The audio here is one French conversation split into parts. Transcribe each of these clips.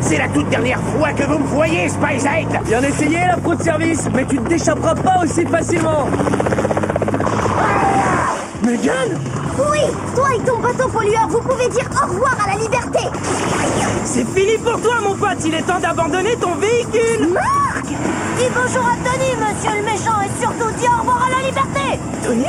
C'est la toute dernière fois que vous me voyez, SpiZed. Bien essayé, la pro de service, mais tu ne t'échapperas pas aussi facilement. Megan? Oui, toi et ton bateau pollueur, vous pouvez dire au revoir à la liberté. C'est fini pour toi, mon pote. Il est temps d'abandonner ton véhicule. Marc! Dis bonjour à Tony, monsieur le méchant, et surtout dis au revoir à la liberté. Tony?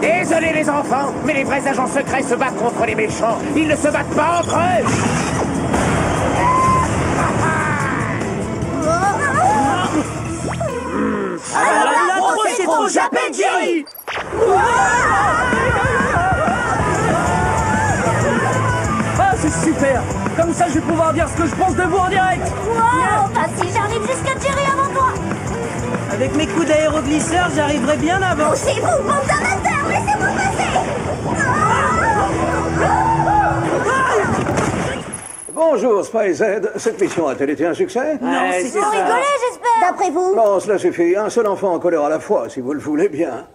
Désolé les enfants, mais les vrais agents secrets se battent contre les méchants. Ils ne se battent pas entre eux. C'est trop jappé, Jerry. Ah, c'est super. Comme ça, je vais pouvoir dire ce que je pense de vous en direct. Wow, bah si j'arrive jusqu'à Jerry avant toi. Avec mes coups d'aéroglisseur, j'arriverai bien avant. Poussez-vous, bande d'amateurs, laissez-moi passer. Bonjour, SpiZed. Cette mission a-t-elle été un succès? Non, c'est Vous rigolez, j'espère. D'après vous? Non, cela suffit. Un seul enfant en colère à la fois, si vous le voulez bien.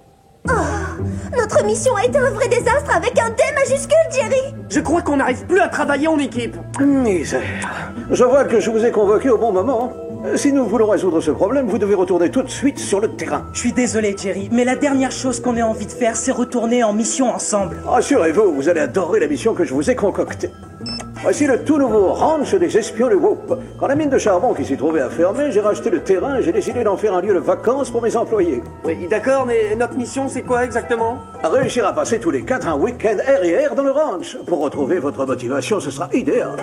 Oh, notre mission a été un vrai désastre avec un D majuscule, Jerry. Je crois qu'on n'arrive plus à travailler en équipe. Misère. Je vois que je vous ai convoqué au bon moment. Si nous voulons résoudre ce problème, vous devez retourner tout de suite sur le terrain. Je suis désolé, Jerry, mais la dernière chose qu'on ait envie de faire, c'est retourner en mission ensemble. Rassurez-vous, vous allez adorer la mission que je vous ai concoctée. Voici le tout nouveau ranch des espions de Whoop. Quand la mine de charbon qui s'y trouvait a fermé, j'ai racheté le terrain et j'ai décidé d'en faire un lieu de vacances pour mes employés. Oui, d'accord, mais notre mission, c'est quoi exactement? Réussir à passer tous les 4 un week-end RR dans le ranch. Pour retrouver votre motivation, ce sera idéal.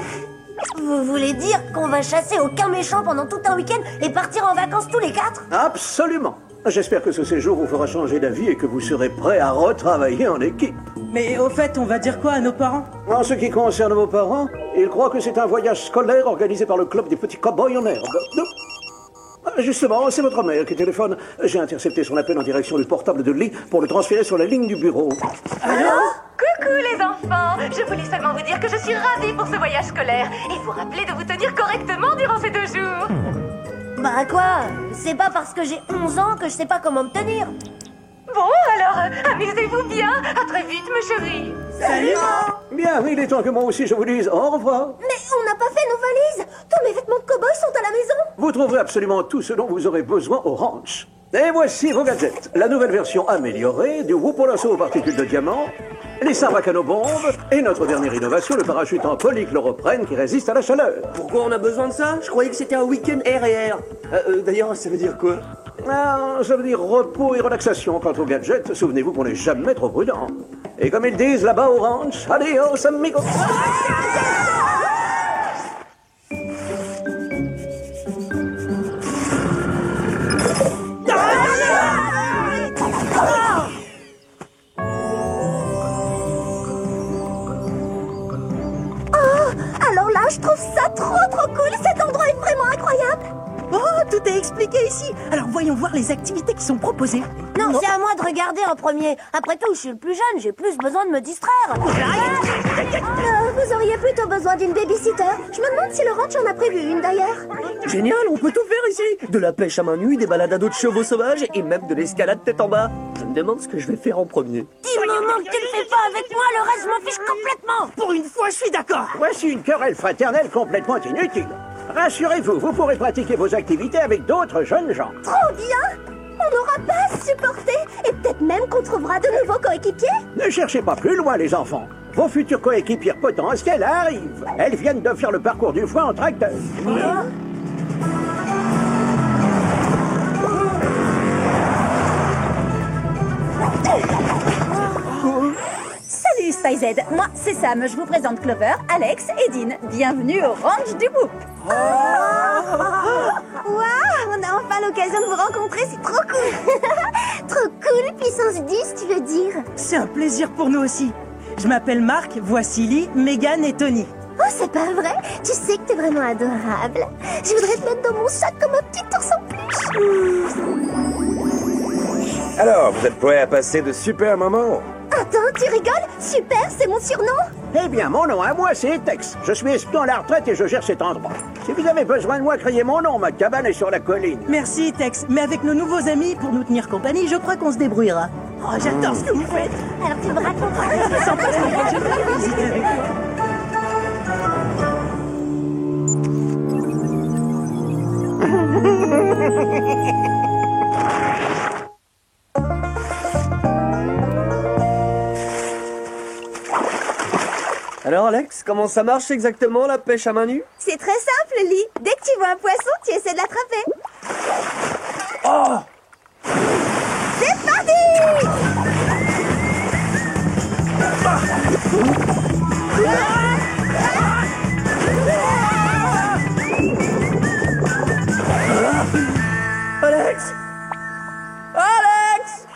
Vous voulez dire qu'on va chasser aucun méchant pendant tout un week-end et partir en vacances tous les 4? Absolument. J'espère que ce séjour vous fera changer d'avis et que vous serez prêts à retravailler en équipe. Mais au fait, on va dire quoi à nos parents? En ce qui concerne vos parents, ils croient que c'est un voyage scolaire organisé par le club des petits cow-boys en herbe. Non. Justement, c'est votre mère qui téléphone. J'ai intercepté son appel en direction du portable de Lee pour le transférer sur la ligne du bureau. Allô? Coucou les enfants. Je voulais seulement vous dire que je suis ravie pour ce voyage scolaire et vous rappeler de vous tenir correctement durant ces 2 jours. Bah quoi? C'est pas parce que j'ai 11 ans que je sais pas comment me tenir. Bon, alors, amusez-vous bien. À très vite, mes chéris. Salut, Bien, il est temps que moi aussi je vous dise au revoir. Mais on n'a pas fait nos valises. Tous mes vêtements de cow-boy sont à la maison. Vous trouverez absolument tout ce dont vous aurez besoin au ranch. Et voici vos gadgets. La nouvelle version améliorée du Whoop-O-Lasso aux particules de diamant, les sacs à nos bombes et notre dernière innovation, le parachute en polychloroprène qui résiste à la chaleur. Pourquoi on a besoin de ça? Je croyais que c'était un week-end R&R. D'ailleurs, ça veut dire quoi? Ah, ça veut dire repos et relaxation. Quant aux gadgets, souvenez-vous qu'on n'est jamais trop prudent. Et comme ils disent là-bas au ranch, adios amigos. Alors là, je trouve ça trop cool. Cet endroit est vraiment incroyable. Oh, tout est expliqué ici. Alors voyons voir les activités qui sont proposées. Non, c'est à moi de regarder en premier. Après tout, je suis le plus jeune, j'ai plus besoin de me distraire. Vous auriez plutôt besoin d'une babysitter. Je me demande si le ranch en a prévu une d'ailleurs. Génial, on peut tout faire ici. De la pêche à main nue, des balades à dos de chevaux sauvages et même de l'escalade tête en bas. Je me demande ce que je vais faire en premier. Du moment que tu le fais pas avec moi, le reste m'en fiche complètement. Pour une fois, je suis d'accord. Voici une querelle fraternelle complètement inutile. Rassurez-vous, vous pourrez pratiquer vos activités avec d'autres jeunes gens. Trop bien. On n'aura pas à se supporter. Et peut-être même qu'on trouvera de nouveaux coéquipiers. Ne cherchez pas plus loin, les enfants. Vos futures coéquipières potentielles arrivent. Elles viennent de faire le parcours du foie en tracteur. Salut SpiZed, moi c'est Sam, je vous présente Clover, Alex et Dean. Bienvenue au ranch du Whoop. Waouh, on a enfin l'occasion de vous rencontrer, c'est trop cool. Trop cool, puissance 10, tu veux dire? C'est un plaisir pour nous aussi. Je m'appelle Marc, voici Lee, Megan et Tony. Oh, c'est pas vrai? Tu sais que t'es vraiment adorable. Je voudrais te mettre dans mon sac comme un petit ours en peluche. Alors, vous êtes prêts à passer de super moments? Attends, tu rigoles? Super, c'est mon surnom. Eh bien, mon nom à moi, c'est Tex. Je suis espion à la retraite et je gère cet endroit. Si vous avez besoin de moi, criez mon nom. Ma cabane est sur la colline. Merci, Tex. Mais avec nos nouveaux amis, pour nous tenir compagnie, je crois qu'on se débrouillera. Oh, j'adore ce que vous faites. Alors tu me racontes. Alors Alex, comment ça marche exactement la pêche à main nue? C'est très simple, Lee. Dès que tu vois un poisson, tu essaies de l'attraper. Oh! C'est parti! Alex! Alex!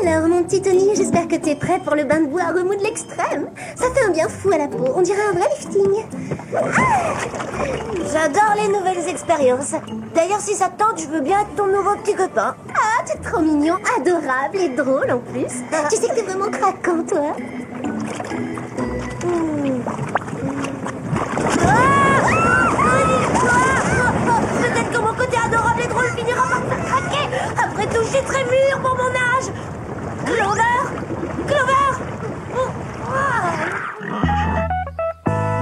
Alors, mon petit Tony, j'espère que t'es prêt pour le bain de bois remous de l'extrême. Ça fait un bien fou à la peau, on dirait un vrai lifting. Ah, j'adore les nouvelles expériences. D'ailleurs, si ça te tente, je veux bien être ton nouveau petit copain. Ah, t'es trop mignon, adorable et drôle en plus. Tu sais que t'es vraiment craquant, toi. Peut-être que mon côté adorable et drôle finira par me faire craquer. Après tout, je suis très mûr pour mon âge. Clover! Clover!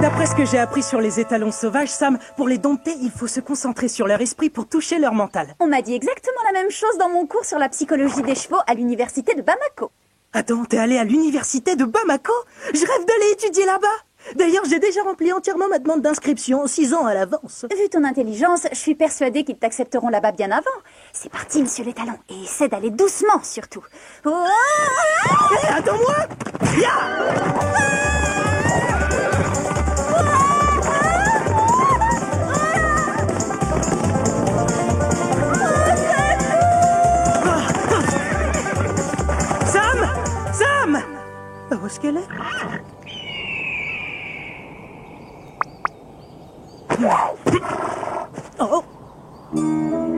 D'après ce que j'ai appris sur les étalons sauvages, Sam, pour les dompter, il faut se concentrer sur leur esprit pour toucher leur mental. On m'a dit exactement la même chose dans mon cours sur la psychologie des chevaux à l'université de Bamako. Attends, t'es allé à l'université de Bamako? Je rêve d'aller étudier là-bas. D'ailleurs, j'ai déjà rempli entièrement ma demande d'inscription 6 ans à l'avance. Vu ton intelligence, je suis persuadée qu'ils t'accepteront là-bas bien avant. C'est parti, monsieur l'étalon. Et essaie d'aller doucement, surtout. Oh, Hé, attends-moi! Sam! Sam! Où est-ce qu'elle est? Oh!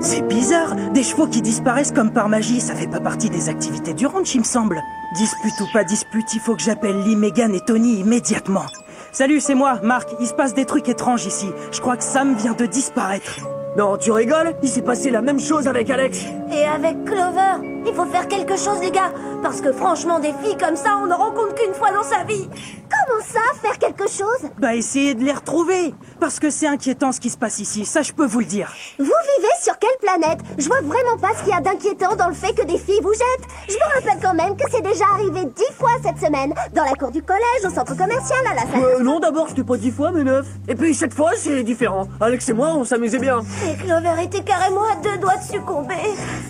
C'est bizarre, des chevaux qui disparaissent comme par magie, ça fait pas partie des activités du ranch, il me semble. Dispute ou pas dispute, il faut que j'appelle Lee, Megan et Tony immédiatement. Salut, c'est moi, Marc, il se passe des trucs étranges ici. Je crois que Sam vient de disparaître. Non, tu rigoles? Il s'est passé la même chose avec Alex. et avec Clover. Il faut faire quelque chose, les gars. Parce que franchement, des filles comme ça, on ne rencontre qu'une fois dans sa vie. Comment ça, faire quelque chose? Bah, essayez de les retrouver. Parce que c'est inquiétant ce qui se passe ici, ça je peux vous le dire. Vous vivez sur quelle planète? Je vois vraiment pas ce qu'il y a d'inquiétant dans le fait que des filles vous jettent. Je vous rappelle quand même que c'est déjà arrivé 10 fois cette semaine. Dans la cour du collège, au centre commercial, à la salle. Non, d'abord, c'était pas 10 fois, mais 9. Et puis cette fois, c'est différent. Alex et moi, on s'amusait bien. Et Clover était carrément à 2 doigts de succomber.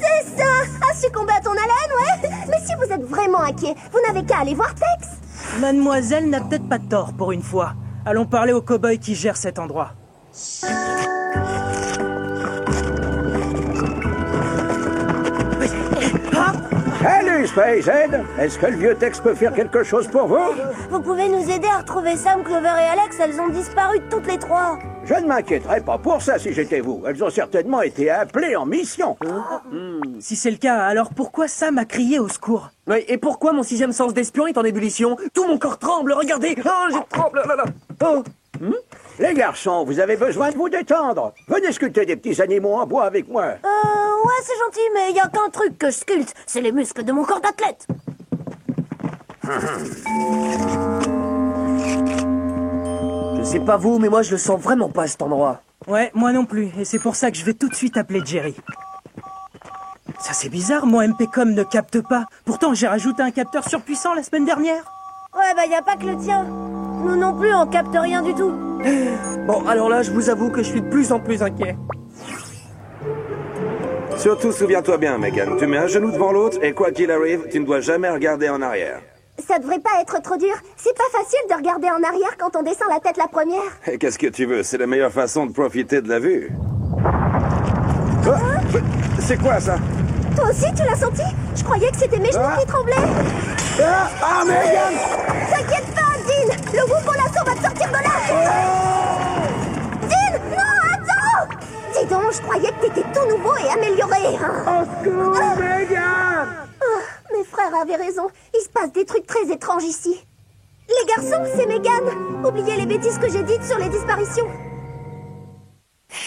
C'est ça, à succomber à ton haleine, ouais. Mais si vous êtes vraiment inquiet, vous n'avez qu'à aller voir Tex. Mademoiselle n'a peut-être pas tort pour une fois. Allons parler au cow-boy qui gère cet endroit. Salut, Spacehead. Est-ce que le vieux Tex peut faire quelque chose pour vous? Vous pouvez nous aider à retrouver Sam, Clover et Alex. Elles ont disparu toutes les 3. Je ne m'inquiéterais pas pour ça si j'étais vous. Elles ont certainement été appelées en mission. Si c'est le cas, alors pourquoi Sam a crié au secours? Oui, et pourquoi mon 6e sens d'espion est en ébullition? Tout mon corps tremble, regardez. Oh, je tremble, là, là. Oh. Les garçons, vous avez besoin de vous détendre. Venez sculpter des petits animaux en bois avec moi. Ouais, c'est gentil, mais il y a qu'un truc que je sculpte. C'est les muscles de mon corps d'athlète. Je sais pas vous, mais moi je le sens vraiment pas cet endroit. Ouais, moi non plus, et c'est pour ça que je vais tout de suite appeler Jerry. Ça c'est bizarre, mon MP-Com ne capte pas. Pourtant j'ai rajouté un capteur surpuissant la semaine dernière. Ouais, bah y a pas que le tien. Nous non plus, on capte rien du tout. Bon, alors là, je vous avoue que je suis de plus en plus inquiet. Surtout, souviens-toi bien, Megan. Tu mets un genou devant l'autre et quoi qu'il arrive, tu ne dois jamais regarder en arrière. Ça devrait pas être trop dur. C'est pas facile de regarder en arrière quand on descend la tête la première. Et qu'est-ce que tu veux? C'est la meilleure façon de profiter de la vue. Oh, c'est quoi ça? Toi aussi, tu l'as senti? Je croyais que c'était mes genoux qui tremblaient. Ah, Megan! T'inquiète pas, Dean. Le Whoopolasso va te sortir de là. Dean, non, attends. Dis donc, je croyais que t'étais tout nouveau et amélioré. Au secours, Megan! Mes frères avaient raison. Il se passe des trucs très étranges ici. Les garçons, c'est Megan. Oubliez les bêtises que j'ai dites sur les disparitions.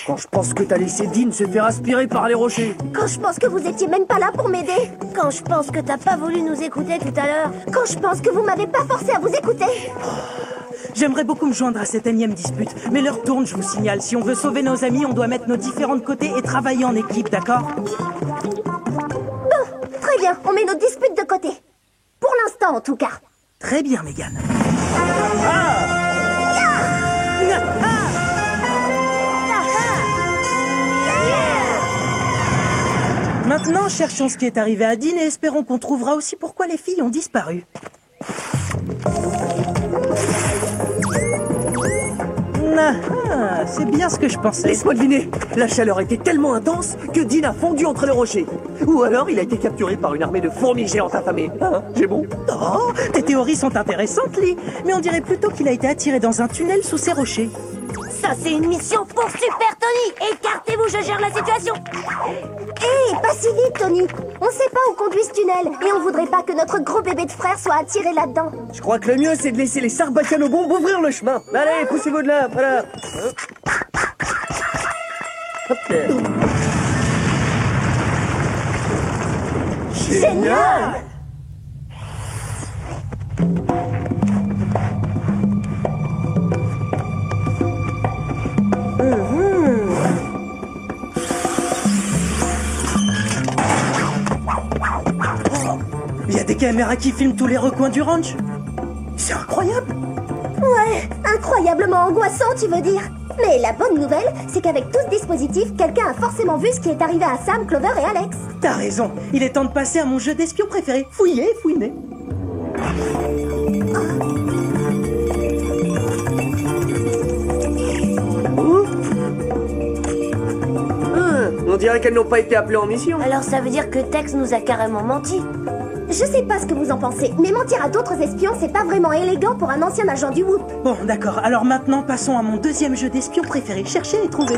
Quand je pense que t'as laissé Dean se faire aspirer par les rochers. Quand je pense que vous étiez même pas là pour m'aider. Quand je pense que t'as pas voulu nous écouter tout à l'heure. Quand je pense que vous m'avez pas forcé à vous écouter. J'aimerais beaucoup me joindre à cette énième dispute, mais l'heure tourne, je vous signale. Si on veut sauver nos amis, on doit mettre nos différents de côté et travailler en équipe, d'accord? Bon, très bien, on met nos disputes de côté. Pour l'instant, en tout cas. Très bien, Megan. Maintenant, cherchons ce qui est arrivé à Dean et espérons qu'on trouvera aussi pourquoi les filles ont disparu. Ah, c'est bien ce que je pensais. Laisse-moi deviner. La chaleur était tellement intense que Dean a fondu entre les rochers. Ou alors il a été capturé par une armée de fourmis géantes affamées. Hein, j'ai bon? Oh, tes théories sont intéressantes, Lee. Mais on dirait plutôt qu'il a été attiré dans un tunnel sous ces rochers. Ça, c'est une mission pour Super Tony. Écartez-vous, je gère la situation. Hé, pas si vite, Tony. On sait pas où conduit ce tunnel. Et on voudrait pas que notre gros bébé de frère soit attiré là-dedans. Je crois que le mieux, c'est de laisser les Sarbacanobombes ouvrir le chemin. Allez, poussez-vous de là, voilà. Hop là. Génial! Il y a des caméras qui filment tous les recoins du ranch. C'est incroyable. Ouais, incroyablement angoissant, tu veux dire. Mais la bonne nouvelle, c'est qu'avec tout ce dispositif, quelqu'un a forcément vu ce qui est arrivé à Sam, Clover et Alex. T'as raison. Il est temps de passer à mon jeu d'espion préféré. Fouiller, fouiner. On dirait qu'elles n'ont pas été appelées en mission. Alors ça veut dire que Tex nous a carrément menti. Je sais pas ce que vous en pensez, mais mentir à d'autres espions, c'est pas vraiment élégant pour un ancien agent du Whoop. Bon, d'accord. Alors maintenant, passons à mon deuxième jeu d'espion préféré. Chercher et trouver.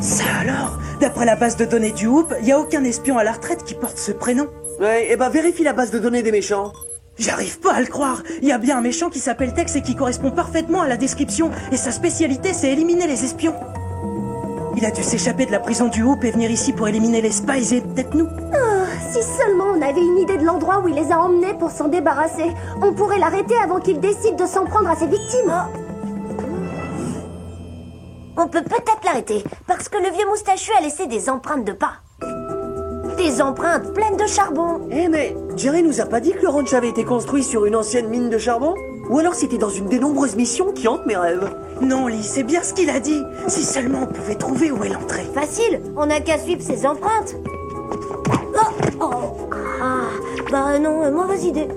Ça alors? D'après la base de données du Whoop, il n'y a aucun espion à la retraite qui porte ce prénom. Ouais, et ben vérifie la base de données des méchants. J'arrive pas à le croire. Il y a bien un méchant qui s'appelle Tex et qui correspond parfaitement à la description. Et sa spécialité, c'est éliminer les espions. Il a dû s'échapper de la prison du Whoop et venir ici pour éliminer les spies et peut-être nous. Oh, si seulement on avait une idée de l'endroit où il les a emmenés pour s'en débarrasser. On pourrait l'arrêter avant qu'il décide de s'en prendre à ses victimes. On peut peut-être l'arrêter, parce que le vieux moustachu a laissé des empreintes de pas. Des empreintes pleines de charbon. Eh mais, Jerry nous a pas dit que le ranch avait été construit sur une ancienne mine de charbon? Ou alors c'était dans une des nombreuses missions qui hantent mes rêves? Non, Lee, c'est bien ce qu'il a dit. Si seulement on pouvait trouver où est l'entrée. Facile, on n'a qu'à suivre ses empreintes. Bah non, mauvaise idée.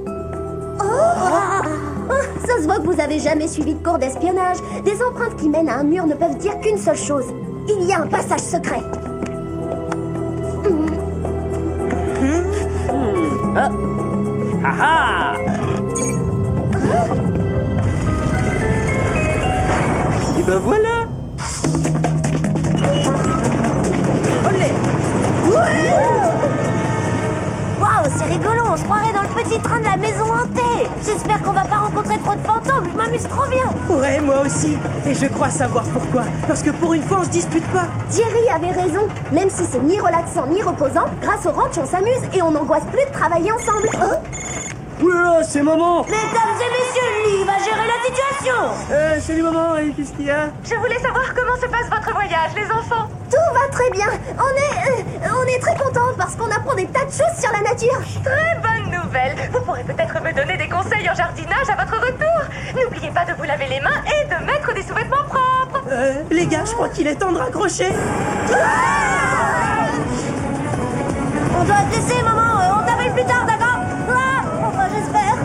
Ça se voit que vous avez jamais suivi de cours d'espionnage. Des empreintes qui mènent à un mur ne peuvent dire qu'une seule chose. Il y a un passage secret. Et ben voilà. Waouh, c'est rigolo, on se croirait dans le petit train de la maison hantée. J'espère qu'on va pas rencontrer trop de fantômes, je m'amuse trop bien. Ouais, moi aussi. Et je crois savoir pourquoi. Parce que pour une fois, on se dispute pas. Jerry avait raison. Même si c'est ni relaxant ni reposant, grâce au ranch, on s'amuse et on n'angoisse plus de travailler ensemble. Oula, c'est maman. Mesdames et messieurs, Lee va gérer la situation. Salut maman, et qu'est-ce qu'il y a? Je voulais savoir comment se passe votre voyage, les enfants. Tout va très bien. On est très contents parce qu'on apprend des tas de choses sur la nature. Très bonne nouvelle. Vous pourrez peut-être me donner des conseils en jardinage à votre retour. N'oubliez pas de vous laver les mains et de mettre des sous-vêtements propres. Les gars, je crois qu'il est temps de raccrocher. On doit te laisser, maman. On t'appelle plus tard, d'accord? Enfin, j'espère.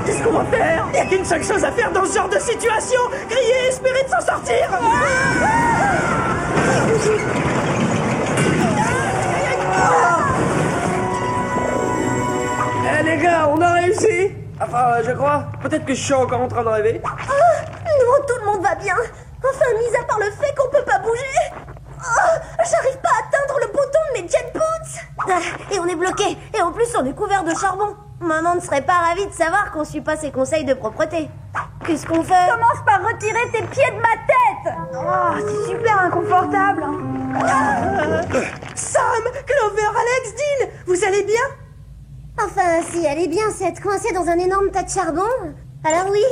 Qu'est-ce qu'on va faire? Il n'y a qu'une seule chose à faire dans ce genre de situation. Crier et espérer de s'en sortir. Eh les gars, on a réussi. Enfin, je crois. Peut-être que je suis encore en train de rêver. Non, tout le monde va bien. Enfin, mis à part le fait qu'on peut pas bouger. Oh, j'arrive pas à atteindre le bouton de mes jet boots. Ah, et on est bloqué. Et en plus, on est couvert de charbon. Maman ne serait pas ravie de savoir qu'on suit pas ses conseils de propreté. Qu'est-ce qu'on fait? Commence par retirer tes pieds de ma tête. Oh, c'est super inconfortable. Sam, Clover, Alex, Dean, vous allez bien? Enfin, si elle est bien, c'est être coincée dans un énorme tas de charbon. Alors oui,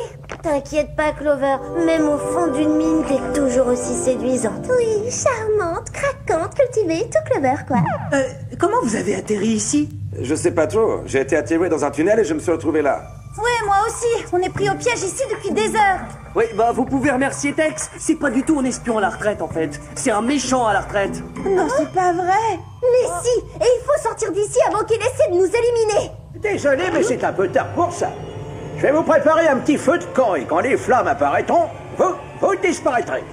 t'inquiète pas, Clover. Même au fond d'une mine, t'es toujours aussi séduisante. Oui, charmante, craquante, cultivée, tout Clover, quoi. Comment vous avez atterri ici? Je sais pas trop. J'ai été attiré dans un tunnel et je me suis retrouvé là. Ouais, moi aussi. On est pris au piège ici depuis des heures. Oui, bah vous pouvez remercier Tex. C'est pas du tout un espion à la retraite en fait. C'est un méchant à la retraite. Non, c'est pas vrai. Mais si, et il faut sortir d'ici avant qu'il essaie de nous éliminer. Désolé, mais c'est un peu tard pour ça. Je vais vous préparer un petit feu de camp et quand les flammes apparaîtront, vous disparaîtrez.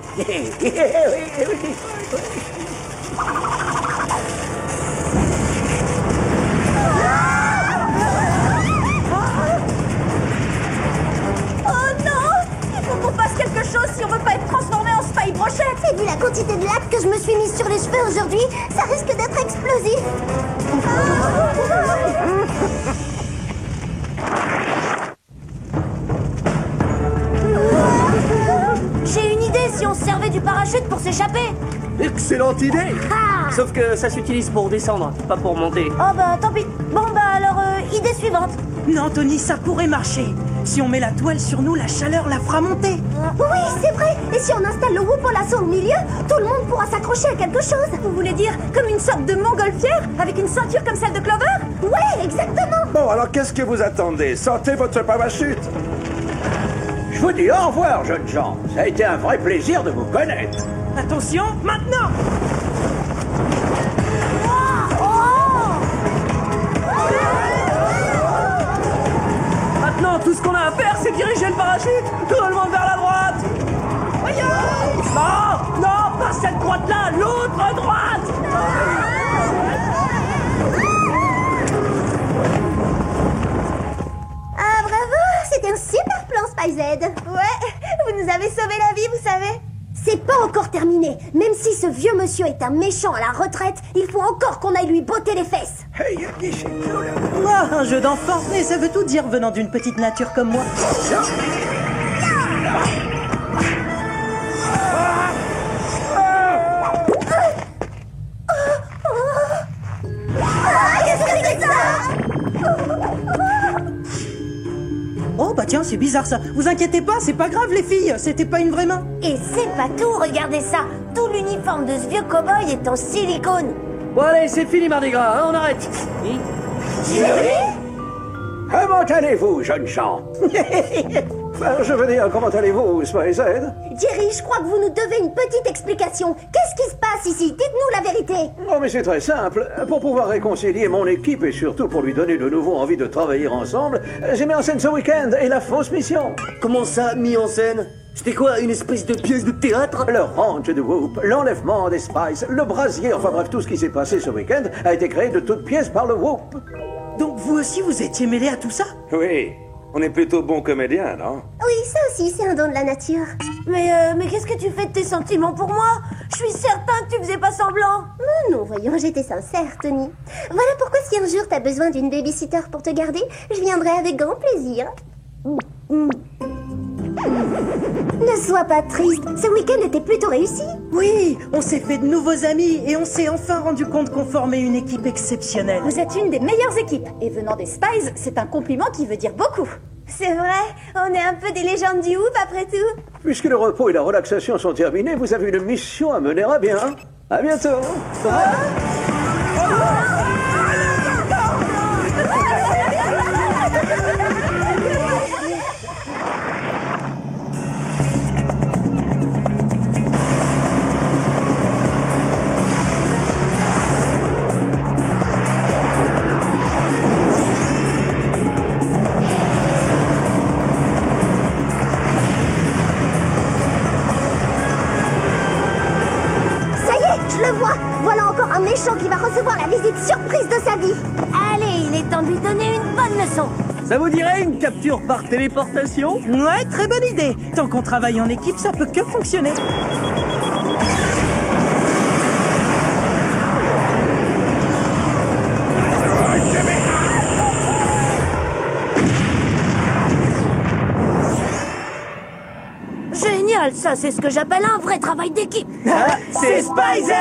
Si on veut pas être transformé en Spy Brochette. Et vu la quantité de latte que je me suis mise sur les cheveux aujourd'hui, ça risque d'être explosif. J'ai une idée, si on se servait du parachute pour s'échapper. Excellente idée. Sauf que ça s'utilise pour descendre, pas pour monter. Oh bah tant pis. Bon bah alors, idée suivante. Non, Tony, ça pourrait marcher. Si on met la toile sur nous, la chaleur la fera monter. Oui, c'est vrai. Et si on installe le whoop au lasso au milieu, tout le monde pourra s'accrocher à quelque chose. Vous voulez dire comme une sorte de montgolfière avec une ceinture comme celle de Clover? Ouais, exactement. Bon, alors qu'est-ce que vous attendez? Sortez votre parachute. Je vous dis au revoir, jeunes gens. Ça a été un vrai plaisir de vous connaître. Attention, maintenant! Maintenant, tout ce qu'on a à faire, c'est diriger le parachute. Tout le monde vers la droite. Non, non, pas cette droite-là, l'autre droite. Ah, bravo, c'était un super plan, Spy Z. Ouais, vous nous avez sauvé la vie, vous savez. C'est pas encore terminé. Même si ce vieux monsieur est un méchant à la retraite, il faut encore qu'on aille lui botter les fesses. Hey, Ah, un jeu d'enfant, mais ça veut tout dire venant d'une petite nature comme moi. Qu'est-ce que c'est que ça? Oh bah tiens, c'est bizarre ça. Vous inquiétez pas, c'est pas grave les filles, c'était pas une vraie main. Et c'est pas tout, regardez ça. Tout l'uniforme de ce vieux cow-boy est en silicone. Bon allez, c'est fini Mardi Gras, hein, on arrête. Oui. Comment allez-vous, jeunes gens? Je veux dire, comment allez-vous, Spy Z? Jerry, je crois que vous nous devez une petite explication. Qu'est-ce qui se passe ici? Dites-nous la vérité. Oh, mais c'est très simple. Pour pouvoir réconcilier mon équipe et surtout pour lui donner de nouveau envie de travailler ensemble, j'ai mis en scène ce week-end et la fausse mission. Comment ça, mis en scène? C'était quoi, une espèce de pièce de théâtre? Le ranch de Whoop, l'enlèvement des Spice, le brasier, enfin bref, tout ce qui s'est passé ce week-end a été créé de toutes pièces par le Whoop. Donc vous aussi vous étiez mêlés à tout ça? Oui, on est plutôt bons comédiens, non? Oui, ça aussi, c'est un don de la nature. Mais qu'est-ce que tu fais de tes sentiments pour moi? Je suis certain que tu faisais pas semblant. Non, voyons, j'étais sincère, Tony. Voilà pourquoi si un jour t'as besoin d'une babysitter pour te garder, je viendrai avec grand plaisir. Ne sois pas triste, ce week-end était plutôt réussi. Oui, on s'est fait de nouveaux amis et on s'est enfin rendu compte qu'on formait une équipe exceptionnelle. Vous êtes une des meilleures équipes. Et venant des Spies, c'est un compliment qui veut dire beaucoup. C'est vrai, on est un peu des légendes du Whoop après tout. Puisque le repos et la relaxation sont terminés, vous avez une mission à mener à bien. À bientôt. Ça y est, je le vois. Voilà encore un méchant qui va recevoir la visite surprise de sa vie. Allez, il est temps de lui donner une bonne leçon. Ça vous dirait une capture par téléportation? Ouais, très bonne idée. Tant qu'on travaille en équipe, ça peut que fonctionner. Génial, ça c'est ce que j'appelle un vrai travail d'équipe. C'est SpyZ!